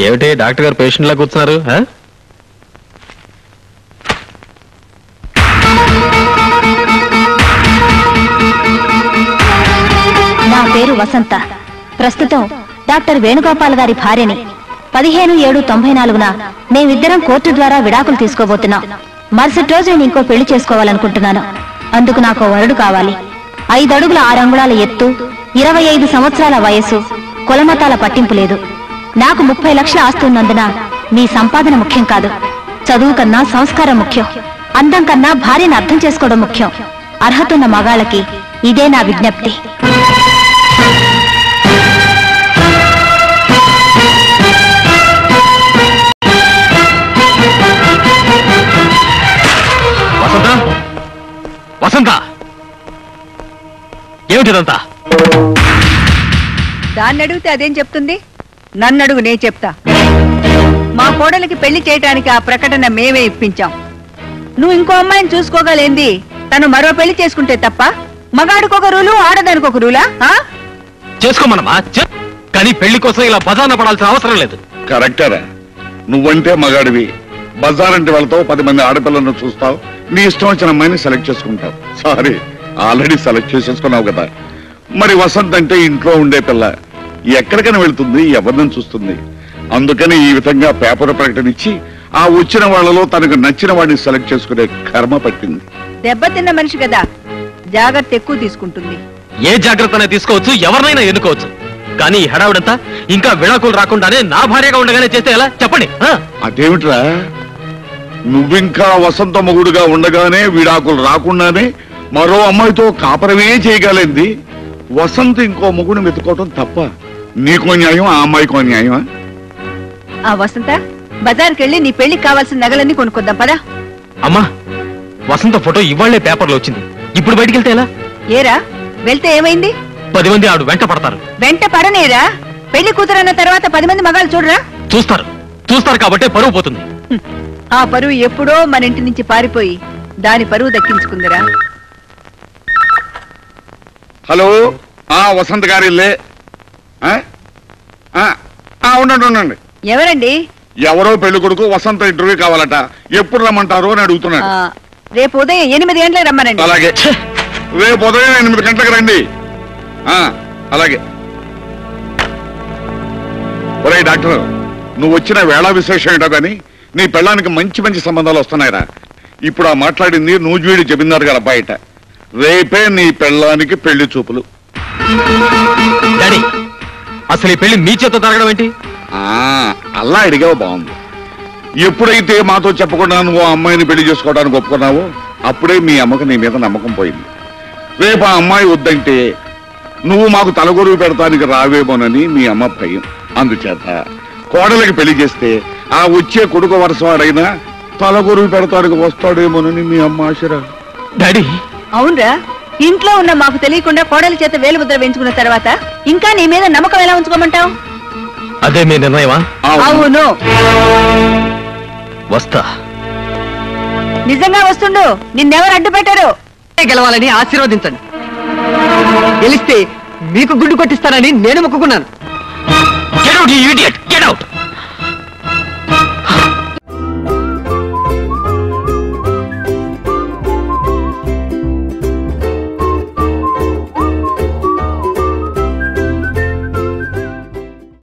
ఏమిటి డాక్టర్ గారు పేషెంట్ లా కూర్చున్నారు? నా పేరు వసంత. ప్రస్తుతం డాక్టర్ వేణుగోపాల్ గారి భార్యని. 15/7/94న మేమిద్దరం కోర్టు ద్వారా విడాకులు తీసుకోబోతున్నాం. మరుసటి రోజు నేను ఇంకో పెళ్లి చేసుకోవాలనుకుంటున్నాను. అందుకు నాకు వరుడు కావాలి. 5 అడుగుల 6 అంగుళాల ఎత్తు, 25 సంవత్సరాల వయసు, కులమతాల పట్టింపు లేదు. నాకు 30 లక్షల ఆస్తి ఉన్నందున మీ సంపాదన ముఖ్యం కాదు. చదువు కన్నా సంస్కారం ముఖ్యం. అందం కన్నా భార్యను అర్థం చేసుకోవడం ముఖ్యం. అర్హత ఉన్న మగాళ్ళకి ఇదే నా విజ్ఞప్తి. వసంత, ఏమిటిదంతా? దాన్ని అడిగితే అదేం చెప్తుంది? నన్ను అడుగు, నేను చెప్తా. మా కోడలికి పెళ్లి చేయటానికి ఆ ప్రకటన మేమే ఇప్పించాం. నువ్వు ఇంకో అమ్మాయిని చూసుకోగలేంది? తను మరో పెళ్లి చేసుకుంటే తప్ప మగాడికొక రూలు, ఆడదానికి ఒక రూలా? చేసుకోమనమా, కానీ పెళ్లి కోసం ఇలా బజార్న పడాల్సిన అవసరం లేదు. కరెక్టరా? నువ్వంటే మగాడివి, బజారంటే వెళ్తావు, 10 మంది ఆడపిల్లలను చూస్తావు, నీ ఇష్టం వచ్చిన అమ్మాయిని సెలెక్ట్ చేసుకుంటావు. సారీ, ఆల్రెడీ సెలెక్ట్ చేసేసుకున్నావు కదా. మరి వసంత్ అంటే ఇంట్లో ఉండే పిల్ల, ఎక్కడికైనా వెళ్తుంది, ఎవరిని చూస్తుంది. అందుకని ఈ విధంగా పేపర్ ప్రకటన ఇచ్చి ఆ వచ్చిన వాళ్ళలో తనకు నచ్చిన వాడిని సెలెక్ట్ చేసుకునే కర్మ పట్టింది. దెబ్బతిన్న మనిషి కదా, జాగ్రత్త ఎక్కువ తీసుకుంటుంది. ఏ జాగ్రత్త తీసుకోవచ్చు, ఎవరినైనా ఎన్నుకోవచ్చు. కానీ ఈ హడావుడంతా ఇంకా విడాకులు రాకుండానే నా భార్యగా ఉండగానే చేస్తే ఎలా చెప్పండి? అదేమిట్రా, నువ్వింకా వసంత మొగుడుగా ఉండగానే విడాకులు రాకుండానే మరో అమ్మాయితో కాపరమే చేయగలింది. వసంత ఇంకో మొగుడిని వెతుకోవటం తప్ప? నీకో న్యాయం, ఆ అమ్మాయికో న్యాయమా? ఆ వసంత, బజార్కి వెళ్ళి నీ పెళ్లికి కావాల్సిన నగలన్నీ కొనుక్కొద్దాం పదా. అమ్మా, వసంత ఫోటో ఇవాళ్లే పేపర్లో వచ్చింది, ఇప్పుడు బయటికి వెళ్తే ఎలా? ఏరా, వెళ్తే ఏమైంది? 10 మంది ఆడు వెంట పడతారు. వెంట పడనేరా? పెళ్లి కూతురన్న తర్వాత 10 మంది మగాళ్ళు చూడరా? చూస్తారు కాబట్టి పరువు పోతుంది. ఆ పరువు ఎప్పుడో మన ఇంటి నుంచి పారిపోయి దాని పరువు దక్కించుకుందిరా. హలో, వసంత గారిల్లే? ఉండండి. ఎవరండి? ఎవరో పెళ్లి కొడుకు వసంత ఇంటర్వ్యూ కావాలట, ఎప్పుడు రమ్మంటారు అని అడుగుతున్నాడు. రేపు ఉదయం 8 గంటలకు రమ్మనండి. అలాగే, రేపు ఉదయం 8 గంటలకు రండి. అలాగే. ఒరే డాక్టర్, నువ్వు వచ్చిన వేళ విశేషం ఏంటో కానీ నీ పెళ్ళానికి మంచి మంచి సంబంధాలు వస్తున్నాయిరా. ఇప్పుడు ఆ మాట్లాడింది నూజివీడి జమీందారు గారు బయట. రేపే నీ పెళ్ళానికి పెళ్లి చూపులు. అసలు ఈ పెళ్లి మీ చేత జరగడం ఏంటి? అలా అడిగావు, బాగుంది. ఎప్పుడైతే మాతో చెప్పకుండా నువ్వు ఆ అమ్మాయిని పెళ్లి చేసుకోవడానికి ఒప్పుకున్నావో అప్పుడే మీ అమ్మకు నీ మీద నమ్మకం పోయింది. రేపు ఆ అమ్మాయి వద్దంటే నువ్వు మాకు తలగొరువు పెడతానికి రావేమోనని మీ అమ్మ భయం. అందుచేత కోడలికి పెళ్లి చేస్తే ఆ వచ్చే కొడుకు వరుసవాడైనా తలగొరువు పెడతానికి వస్తాడేమోనని మీ అమ్మ ఆశరా. డాడీ, అవునరా, ఇంట్లో ఉన్న మాకు తెలియకుండా కోడలి చేత వేలు ముద్ర వేయించుకున్న తర్వాత ఇంకా నీ మీద నమ్మకం ఎలా ఉంచుకోమంటావు? అదే మీ నిర్ణయమా? అవును. వస్తా. నిజంగా వస్తుండు. నిన్నెవరు అడ్డు పెట్టారు? గెలవాలని ఆశీర్వదించండి. గెలిస్తే మీకు గుడ్డు కొట్టిస్తానని నేను మొక్కుకున్నాను. Get out, you idiot! Get out!